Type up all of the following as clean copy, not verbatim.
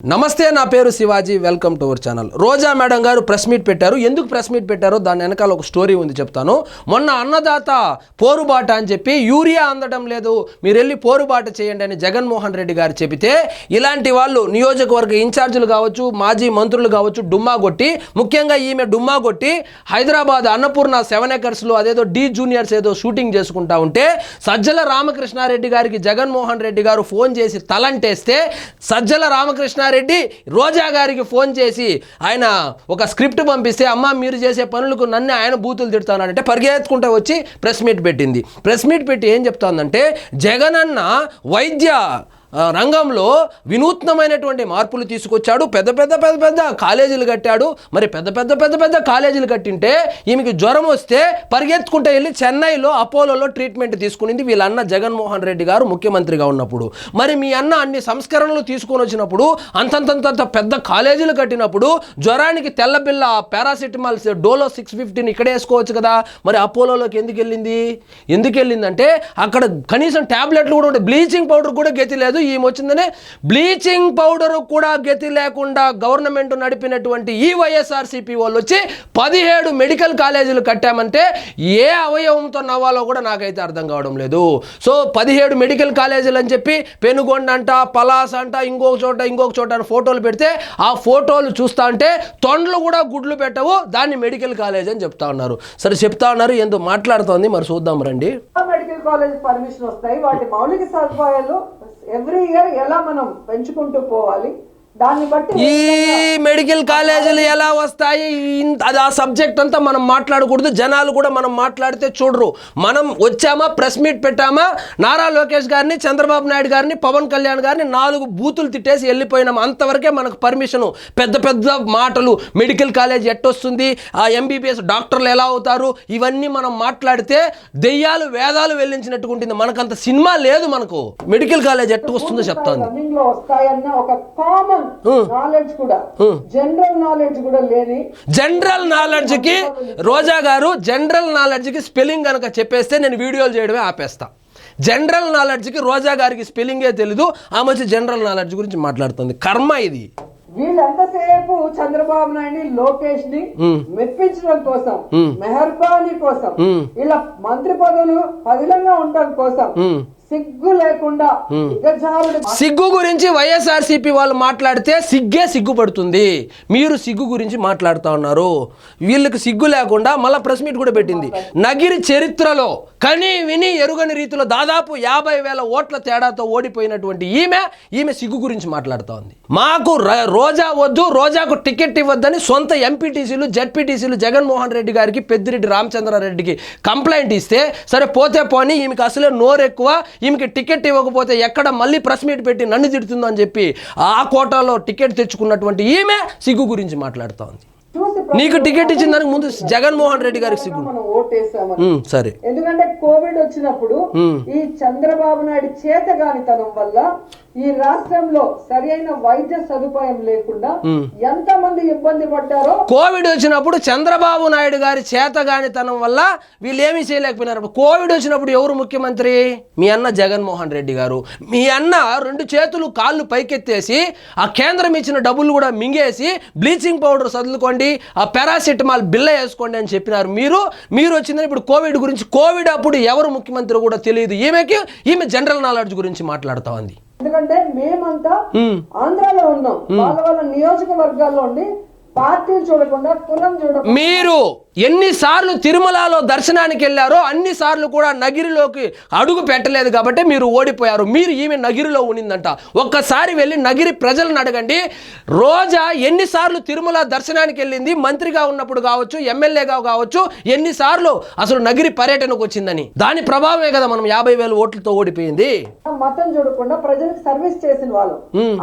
నమస్తే, నా పేరు Shivaji. Welcome to our channel. Roja madam గారు ప్రెస్ మీట్ పెట్టారు. ఎందుకు ప్రెస్ మీట్ పెట్టారో దాని వెనకాల ఒక స్టోరీ ఉంది, చెప్తాను. మొన్న అన్నదాత పోరుబాట అని చెప్పి యూరియా అందడం లేదు, మీరు వెళ్ళి పోరుబాట చేయండి అని జగన్మోహన్ రెడ్డి గారు చెబితే, ఇలాంటి వాళ్ళు నియోజకవర్గ ఇన్ఛార్జీలు కావచ్చు, మాజీ మంత్రులు కావచ్చు, డుమ్మా కొట్టి, ముఖ్యంగా ఈమె డుమ్మా కొట్టి హైదరాబాద్ అన్నపూర్ణ 7 acres అదేదో డి జూనియర్స్ ఏదో షూటింగ్ చేసుకుంటా ఉంటే సజ్జల రామకృష్ణారెడ్డి గారికి జగన్మోహన్ రెడ్డి గారు ఫోన్ చేసి తలంటేస్తే, సజ్జల రామకృష్ణ రెడ్డి రోజా గారికి ఫోన్ చేసి ఆయన ఒక స్క్రిప్ట్ పంపిస్తే, అమ్మ మీరు చేసే పనులకు నన్ను ఆయన బూతులు తిడతానంటే పరిగెత్తుకుంటూ వచ్చి ప్రెస్ మీట్ పెట్టింది. ప్రెస్ మీట్ పెట్టి ఏం చెప్తానంటే, జగనన్న వైద్య రంగంలో వినూత్నమైనటువంటి మార్పులు తీసుకొచ్చాడు, పెద్ద పెద్ద కాలేజీలు కట్టాడు. మరి పెద్ద కాలేజీలు కట్టింటే ఈమెకి జ్వరం వస్తే పరిగెత్తుకుంటే వెళ్ళి చెన్నైలో అపోలోలో ట్రీట్మెంట్ తీసుకునింది వీళ్ళ అన్న జగన్మోహన్ రెడ్డి గారు ముఖ్యమంత్రిగా ఉన్నప్పుడు. మరి మీ అన్న అన్ని సంస్కరణలు తీసుకొని వచ్చినప్పుడు, అంతంత పెద్ద కాలేజీలు కట్టినప్పుడు జ్వరానికి తెల్లబిల్ల పారాసిటమాల్ డోలో 650 ఇక్కడే వేసుకోవచ్చు కదా. మరి అపోలోలోకి ఎందుకు వెళ్ళిందంటే అక్కడ కనీసం ట్యాబ్లెట్లు కూడా ఉంటాయి, బ్లీచింగ్ పౌడర్ కూడా గతి లేదు. ఈమె వచ్చిందనే బ్లీచింగ్ పౌడర్ కూడా గతి లేకుండా గవర్నమెంట్ నడిపినటువంటి ఈ వైఎస్ఆర్సీపీ వాళ్ళు వచ్చి 17 మెడికల్ కాలేజీలు కట్టామంటే ఏ అవయవంతో నవ్వాలో కూడా నాకైతే అర్థం కావడం లేదు. సో 17 మెడికల్ కాలేజీలు అని చెప్పి పెనుగొండ అంట, పలాస్ అంట, ఇంకొక చోట అని ఫోటోలు పెడితే ఆ ఫోటోలు చూస్తా అంటే తొండలు కూడా గుడ్లు పెట్టవు, దాన్ని మెడికల్ కాలేజ్ అని చెప్తా ఉన్నారు. సరే చెప్తా ఉన్నారు, ఏందో మాట్లాడుతోంది, మరి చూద్దాం రండి. మెడికల్ కాలేజ్ పర్మిషన్ వస్తాయి, వాటి మౌలిక సదుపాయాలు ఎవ్రీ ఇయర్ ఎలా మనం పెంచుకుంటూ పోవాలి, దాన్ని బట్టి ఈ మెడికల్ కాలేజీలు ఎలా వస్తాయి అది ఆ సబ్జెక్ట్ అంతా మనం మాట్లాడకూడదు. జనాలు కూడా మనం మాట్లాడితే చూడరు. మనం వచ్చామా, ప్రెస్ మీట్ పెట్టామా, నారా లోకేష్ గారిని, చంద్రబాబు నాయుడు గారిని, పవన్ కళ్యాణ్ గారిని 4 బూతులు తిట్టేసి వెళ్ళిపోయినాం, అంతవరకే మనకు పర్మిషను. పెద్ద మాటలు, మెడికల్ కాలేజ్ ఎట్టొస్తుంది, ఆ ఎంబీబీఎస్ డాక్టర్లు ఎలా అవుతారు, ఇవన్నీ మనం మాట్లాడితే దెయ్యాలు వేదాలు వెళ్ళించినట్టుగా ఉంటుంది. మనకంత సినిమా లేదు. మనకు మెడికల్ కాలేజ్ ఎట్టు వస్తుందో చెప్తాను. నాలెడ్జ్ కూడా, జనరల్ నాలెడ్జ్ కూడా లేని, జనరల్ నాలెడ్జ్ కి రోజా గారు జనరల్ నాలెడ్జ్ కి స్పెల్లింగ్ కనుక చెప్పేస్తే నేను వీడియోలు చేయడమే ఆపేస్తా. జనరల్ నాలెడ్జ్ కి రోజా గారికి స్పెల్లింగే తెలీదు, ఆమె వచ్చి జనరల్ నాలెడ్జ్ గురించి మాట్లాడుతుంది. కర్మ ఇది. వీళ్ళంతసేపు చంద్రబాబు నాయుడు, లోకేష్ ని మెప్పించడం కోసం, మెహర్బానీ కోసం, ఇలా మంత్రి పదవులు పదిలంగా ఉండడం కోసం సిగ్గు లేకుండా, సిగ్గు గురించి వైఎస్ఆర్సీపీ వాళ్ళు మాట్లాడితే సిగ్గుపడుతుంది. మీరు సిగ్గు గురించి మాట్లాడుతూ ఉన్నారు. వీళ్ళకి సిగ్గు లేకుండా మళ్ళీ ప్రెస్ మీట్ కూడా పెట్టింది. నగిరి చరిత్రలో కని విని ఎరుగని రీతిలో దాదాపు 50,000 ఓట్ల తేడాతో ఓడిపోయినటువంటి ఈమె సిగ్గు గురించి మాట్లాడుతూ ఉంది. మాకు రోజా వద్దు, రోజాకు టికెట్ ఇవ్వద్దని సొంత ఎంపీటీసీలు, జెడ్పీటీసీలు జగన్మోహన్ రెడ్డి గారికి, పెద్దిరెడ్డి రామచంద్రారెడ్డికి కంప్లైంట్ ఇస్తే, సరే పోతే పోని, ఈమెకి అసలే నోరెక్కువ, ఈమెకి టికెట్ ఇవ్వకపోతే ఎక్కడ మళ్ళీ ప్రెస్ మీట్ పెట్టి నన్ను తిడుతుందని చెప్పి ఆ కోటాలో టికెట్ తెచ్చుకున్నటువంటి ఈమె సిగ్గు గురించి మాట్లాడుతూ ఉంది. నీకు టికెట్ ఇచ్చిన దానికి ముందు జగన్మోహన్ రెడ్డి గారికి సిగ్గు. సరే, ఎందుకంటే కోవిడ్ వచ్చినప్పుడు ఈ చంద్రబాబు నాయుడు చేతగానితనం వల్ల ఈ రాష్ట్రంలో సరైన వైద్య సదుపాయం లేకుండా ఎంతమంది ఇబ్బంది పడ్డారో. కోవిడ్ వచ్చినప్పుడు చంద్రబాబు నాయుడు గారి చేతగానితనం వల్ల వీళ్ళు ఏమీ చేయలేకపోయినారు. కోవిడ్ వచ్చినప్పుడు ఎవరు ముఖ్యమంత్రి? మీ అన్న జగన్మోహన్ రెడ్డి గారు. మీ అన్న 2 చేతులు కాళ్ళు పైకెత్తేసి ఆ కేంద్రం ఇచ్చిన డబ్బులు కూడా మింగేసి బ్లీచింగ్ పౌడర్ చదువుకోండి, ఆ పారాసిటమాల్ బిల్ల వేసుకోండి అని చెప్పినారు. మీరు వచ్చిందని ఇప్పుడు కోవిడ్ గురించి, కోవిడ్ అప్పుడు ఎవరు ముఖ్యమంత్రి కూడా తెలియదు ఈమె జనరల్ నాలెడ్జ్ గురించి మాట్లాడుతా ఉంది. ఎందుకంటే మేమంతా ఆంధ్రాలో ఉన్నాం, వాళ్ళ నియోజకవర్గాల్లో ఉండి పార్టీలు చూడకుండా, కులం చూడకుండా. మీరు ఎన్నిసార్లు తిరుమలలో దర్శనానికి వెళ్ళారో అన్నిసార్లు కూడా నగిరిలోకి అడుగు పెట్టలేదు కాబట్టి మీరు ఓడిపోయారు. ఈమె నగిరిలో ఉన్నిందంట. ఒక్కసారి వెళ్ళి నగిరి ప్రజలను అడగండి, రోజా ఎన్నిసార్లు తిరుమల దర్శనానికి వెళ్ళింది, మంత్రిగా ఉన్నప్పుడు కావచ్చు, ఎమ్మెల్యేగా కావచ్చు, ఎన్నిసార్లు అసలు నగిరి పర్యటనకు వచ్చిందని. దాని ప్రభావమే కదా మనం 50,000 ఓట్లతో ఓడిపోయింది. మతం చూడకుండా ప్రజలకు సర్వీస్ చేసిన వాళ్ళు.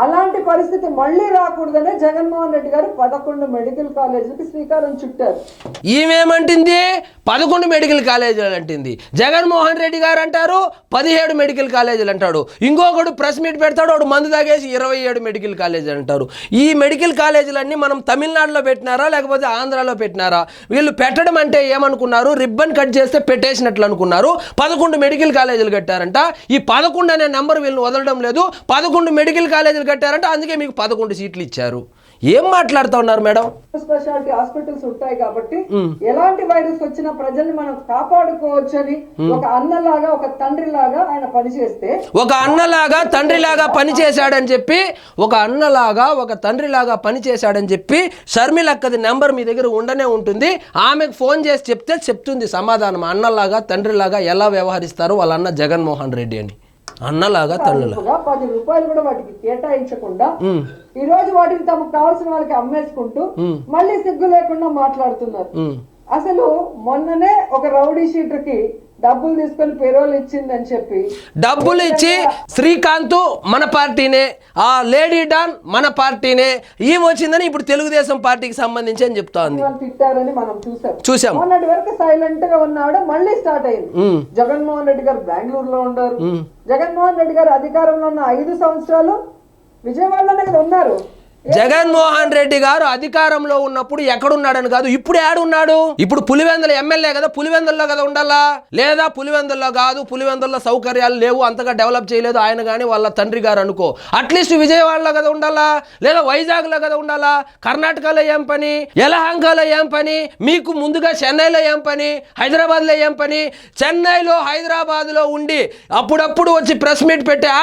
అలాంటి పరిస్థితి మళ్ళీ రాకూడదనే జగన్మోహన్ రెడ్డి గారు 11 మెడికల్ కాలేజీలకి శ్రీకారం చుట్టారు. ఈమెమంటుంది 11 మెడికల్ కాలేజీలు అంటుంది. జగన్మోహన్ రెడ్డి గారు అంటారు 17 మెడికల్ కాలేజీలు అంటాడు. ఇంకొకడు ప్రెస్ మీట్ పెడతాడు, వాడు మందు తాగేసి 27 మెడికల్ కాలేజీలు అంటారు. ఈ మెడికల్ కాలేజీలన్నీ మనం తమిళనాడులో పెట్టినారా లేకపోతే ఆంధ్రాలో పెట్టినారా? వీళ్ళు పెట్టడం అంటే ఏమనుకున్నారు, రిబ్బన్ కట్ చేస్తే పెట్టేసినట్లు అనుకున్నారు. 11 మెడికల్ కాలేజీలు కట్టారంట. ఈ 11 అనే నెంబర్ వీళ్ళని వదలడం లేదు. 11 మెడికల్ కాలేజీలు కట్టారంట, అందుకే మీకు 11 సీట్లు ఇచ్చారు. ఏం మాట్లాడుతూ ఉన్నారు మేడం? స్పెషాలిటీ హాస్పిటల్స్ ఉంటాయి కాబట్టి ఎలాంటి వైరస్ వచ్చినా ప్రజల్ని మనం కాపాడుకోవచ్చని ఒక అన్నలాగా ఒక తండ్రిలాగా ఆయన పనిచేస్తే, ఒక అన్నలాగా తండ్రిలాగా పనిచేశాడని చెప్పి, ఒక అన్నలాగా ఒక తండ్రిలాగా పనిచేశాడని చెప్పి షర్మిలక్కది నెంబర్ మీ దగ్గర ఉండనే ఉంటుంది. ఆమెకు ఫోన్ చేసి చెప్తే చెప్తుంది సమాధానం. అన్నలాగా తండ్రిలాగా ఎలా వ్యవహరిస్తారు వాళ్ళ అన్న జగన్మోహన్ రెడ్డి అని. అన్నలాగా తండ్రిలాగా 10 రూపాయలు కూడా వాటికి కేటాయించకుండా ఈ రోజు వాటికి తమకు కావాల్సిన వాళ్ళకి అమ్మేసుకుంటూ మళ్ళీ సిగ్గు లేకుండా మాట్లాడుతున్నారు. అసలు మొన్ననే ఒక రౌడీ షీటర్కి డబ్బులు తీసుకొని పెరోల్ ఇచ్చిందని చెప్పి, డబ్బులు ఇచ్చి శ్రీకాంత్ మన పార్టీనే, ఆ లేడీ డాన్ మన పార్టీనే, ఈమె వచ్చిందని ఇప్పుడు తెలుగుదేశం పార్టీకి సంబంధించి అని చెప్తోంది. తిట్టారని మనం చూసాం. మొన్నటి వరకు సైలెంట్ గా ఉన్నాడు, మళ్ళీ స్టార్ట్ అయింది. జగన్మోహన్ రెడ్డి గారు బెంగళూరులో ఉన్నారు. జగన్మోహన్ రెడ్డి గారు అధికారంలో ఉన్న 5 సంవత్సరాలు విజయవాడలోనే కదా ఉన్నారు. జగన్మోహన్ రెడ్డి గారు అధికారంలో ఉన్నప్పుడు ఎక్కడున్నాడని కాదు, ఇప్పుడు ఏడున్నాడు? ఇప్పుడు పులివెందుల ఎమ్మెల్యే కదా, పులివెందుల్లో కదా ఉండాలా? లేదా పులివెందుల్లో కాదు, పులివెందుల్లో సౌకర్యాలు లేవు, అంతగా డెవలప్ చేయలేదు ఆయన కానీ వాళ్ళ తండ్రి గారు అనుకో. అట్లీస్ట్ విజయవాడలో కదా ఉండాలా, లేదా వైజాగ్లో కదా ఉండాలా? కర్ణాటకలో ఏం పని, యలహంకలో ఏం పని, మీకు ముందుగా చెన్నైలో ఏం పని, హైదరాబాద్లో ఏం పని? చెన్నైలో హైదరాబాద్లో ఉండి అప్పుడప్పుడు వచ్చి ప్రెస్ మీట్ పెట్టే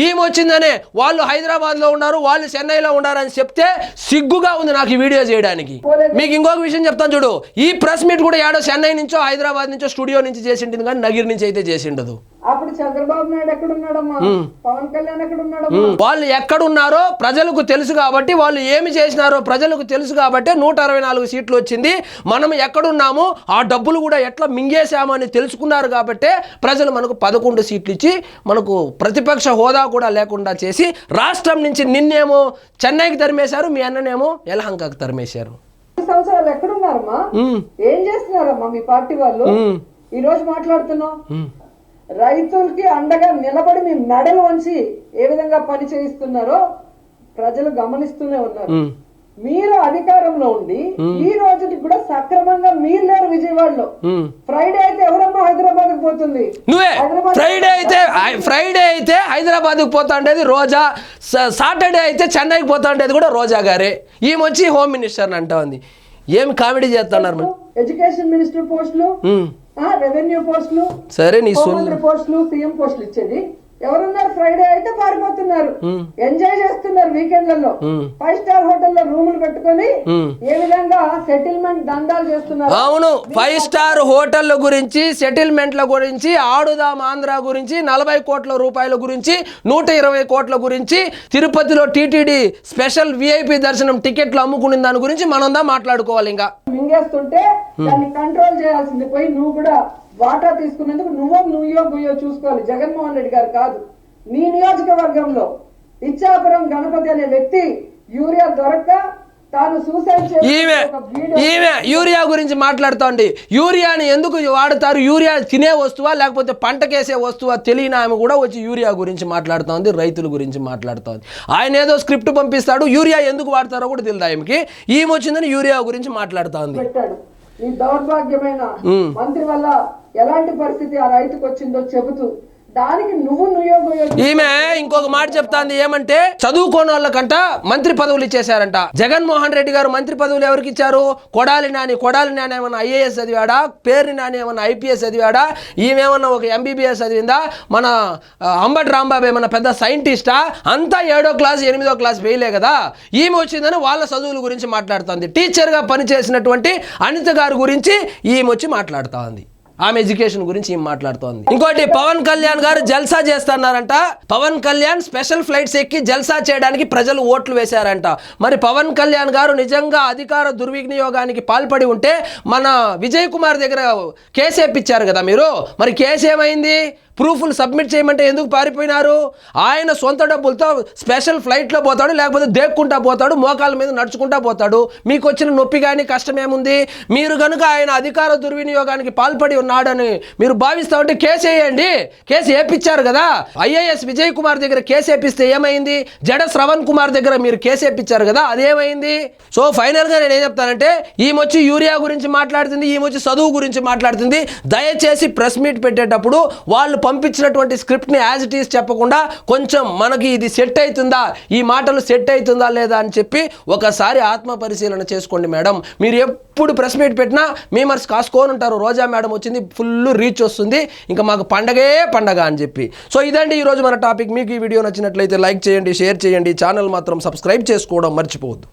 ఈమె వచ్చిందనే వాళ్ళు హైదరాబాద్లో ఉన్నారు, వాళ్ళు చెన్నైలో ఉన్నారు అని చెప్తే సిగ్గుగా ఉంది నాకు ఈ వీడియో చేయడానికి. మీకు ఇంకొక విషయం చెప్తాను చూడు, ఈ ప్రెస్ మీట్ కూడా ఏడో చెన్నై నుంచో హైదరాబాద్ నుంచో స్టూడియో నుంచి చేసింటుంది కానీ నగిరి నుంచి అయితే చేసిండదు. అప్పుడు చంద్రబాబు నాయుడు ఎక్కడున్నాడమ్మా, పవన్ కళ్యాణ్ ఎక్కడున్నాడమ్మా? వాళ్ళు ఎక్కడున్నారో ప్రజలకు తెలుసు కాబట్టి, వాళ్ళు ఏమి చేసినారో ప్రజలకు తెలుసు కాబట్టి 164 సీట్లు వచ్చింది. మనం ఎక్కడున్నామో ఆ డబ్బులు కూడా ఎట్లా మింగేశామని తెలుసుకున్నారు కాబట్టి ప్రజలు మనకు 11 సీట్లు ఇచ్చి మనకు ప్రతిపక్ష హోదా కూడా లేకుండా చేసి రాష్ట్రం నుంచి నిన్నేమో చెన్నైకి తరిమేశారు, మీ అన్ననేమో యలహంకకు తరిమేశారు. సంవత్సరాలు ఎక్కడున్నారమ్మా? ఏం చేస్తున్నారమ్మా మీ పార్టీ వాళ్ళు? ఈ రోజు మాట్లాడుతున్నాం, రైతులకి అండగా నిలబడి మీ మెడలు వంచి ఏ విధంగా పని చేయిస్తున్నారో ప్రజలు గమనిస్తూనే ఉన్నారు. మీరు అధికారంలో ఉండి ఈ రోజుకి కూడా సక్రమంగా మీరు లేరు విజయవాడలో. ఫ్రైడే అయితే ఎవరమ్మా హైదరాబాద్ పోతుంది? నువ్వే. ఫ్రైడే అయితే హైదరాబాద్కి పోతా ఉండేది రోజా, సాటర్డే అయితే చెన్నైకి పోతా ఉండేది కూడా రోజా గారే. ఈమె వచ్చి హోమ్ మినిస్టర్ అంటా ఉంది. ఏమి కామెడీ చేస్తున్నారు? ఎడ్యుకేషన్ మినిస్టర్ పోస్టులు, రెవెన్యూ పోస్టులు, సరే నీ పోస్టులు, సీఎం పోస్టులు ఇచ్చేది ఎవరున్నారు? ఫ్రైడే అయితే పారిపోతున్నారు, ఎంజాయ్ చేస్తున్నారు వీకెండ్లలో. 5 స్టార్ హోటల్లో రూములు పెట్టుకొని ఏ విధంగా సెటిల్మెంట్ దందాలు చేస్తున్నారు. అవును, 5 స్టార్ హోటళ్ల గురించి, సెటిల్మెంట్ల గురించి, ఆడుదాం ఆంధ్ర గురించి, 40 కోట్ల రూపాయల గురించి, 120 కోట్ల గురించి, తిరుపతిలో టీటీడీ స్పెషల్ విఐపి దర్శనం టికెట్లు అమ్ముకునే దాని గురించి మనం మాట్లాడుకోవాలి. ఇంకా మింగేస్తుంటే దాన్ని కంట్రోల్ చేయాల్సింది పోయి నువ్వు కూడా వాటా తీసుకున్నందుకు నువ్వో గుయ్యో చూసుకోవాలి. జగన్మోహన్ రెడ్డి గారు కాదు. నీ నియోజకవర్గంలో ఇచ్చాపురం గణపతి అనే వ్యక్తి యూరియా దొరక్క తాను సూసైడ్ ఈమె యూరియా గురించి మాట్లాడుతోంది. యూరియాని ఎందుకు వాడతారు, యూరియా తినే వస్తువా లేకపోతే పంటకేసే వస్తువా తెలియని ఆమె కూడా వచ్చి యూరియా గురించి మాట్లాడుతోంది, రైతుల గురించి మాట్లాడుతోంది. ఆయన ఏదో స్క్రిప్ట్ పంపిస్తాడు, యూరియా ఎందుకు వాడతారో కూడా తెలియదు ఆమెకి. ఈమె వచ్చిందని యూరియా గురించి మాట్లాడుతోంది. ఈ దౌర్భాగ్యమైన మంత్రి వల్ల ఎలాంటి పరిస్థితి ఆ రైతుకు వచ్చిందో చెబుతూ దానికి ఈమె ఇంకొక మాట చెప్తాంది. ఏమంటే చదువుకోని వాళ్ళకంట మంత్రి పదవులు ఇచ్చేశారంట. జగన్మోహన్ రెడ్డి గారు మంత్రి పదవులు ఎవరికి ఇచ్చారు? కొడాలి నాని ఏమన్నా ఐఏఎస్ చదివాడా? పేర్ని నాని ఏమన్నా ఐపీఎస్ చదివాడా? ఈమెమన్నా ఒక ఎంబీబీఎస్ చదివిందా? మన అంబటి రాంబాబు ఏమన్నా పెద్ద సైంటిస్టా? అంతా 7వ క్లాస్ 8వ క్లాస్ వేయలే కదా. ఈమె వచ్చిందని వాళ్ళ చదువుల గురించి మాట్లాడుతుంది. టీచర్గా పనిచేసినటువంటి అనిత గారి గురించి ఈమె వచ్చి మాట్లాడుతూ ఉంది. ఆమె ఎడ్యుకేషన్ గురించి ఏం మాట్లాడుతోంది. ఇంకోటి, పవన్ కళ్యాణ్ గారు జల్సా చేస్తున్నారంట. పవన్ కళ్యాణ్ స్పెషల్ ఫ్లైట్స్ ఎక్కి జల్సా చేయడానికి ప్రజలు ఓట్లు వేశారంట. మరి పవన్ కళ్యాణ్ గారు నిజంగా అధికార దుర్వినియోగానికి పాల్పడి ఉంటే మన విజయ్ కుమార్ దగ్గర కేసు వేయించారు కదా మీరు. మరి కేసు ఏమైంది? ప్రూఫ్లు సబ్మిట్ చేయమంటే ఎందుకు పారిపోయినారు? ఆయన సొంత డబ్బులతో స్పెషల్ ఫ్లైట్లో పోతాడు, లేకపోతే దేక్కుంటా పోతాడు, మోకాళ్ళ మీద నడుచుకుంటా పోతాడు. మీకు వచ్చిన నొప్పి కానీ కష్టం ఏముంది? మీరు కనుక ఆయన అధికార దుర్వినియోగానికి పాల్పడి ఉన్నాడని మీరు భావిస్తా ఉంటే కేసు వేయండి. కేసు వేయించారు కదా. ఐఏఎస్ విజయ్ కుమార్ దగ్గర కేసు వేపిస్తే ఏమైంది? జడ శ్రవణ్ కుమార్ దగ్గర మీరు కేసు వేయించారు కదా, అదేమైంది? సో ఫైనల్గా నేను ఏం చెప్తానంటే, ఈమె యూరియా గురించి మాట్లాడుతుంది, ఈమె చదువు గురించి మాట్లాడుతుంది. దయచేసి ప్రెస్ మీట్ పెట్టేటప్పుడు వాళ్ళు పంపించినటువంటి స్క్రిప్ట్ని యాజ్ ఇట్ ఈస్ చెప్పకుండా కొంచెం మనకి ఇది సెట్ అవుతుందా, ఈ మాటలు సెట్ అవుతుందా లేదా అని చెప్పి ఒకసారి ఆత్మ పరిశీలన చేసుకోండి మేడం. మీరు ఎప్పుడు ప్రెస్ మీట్ పెట్టినా మేమర్స్ కాసుకొని ఉంటారు. రోజా మేడం వచ్చింది, ఫుల్ రీచ్ వస్తుంది, ఇంకా మాకు పండగే పండగ అని చెప్పి. సో ఇదండి ఈరోజు మన టాపిక్. మీకు ఈ వీడియో నచ్చినట్లయితే లైక్ చేయండి, షేర్ చేయండి, ఛానల్ మాత్రం సబ్స్క్రైబ్ చేసుకోవడం మర్చిపోవద్దు.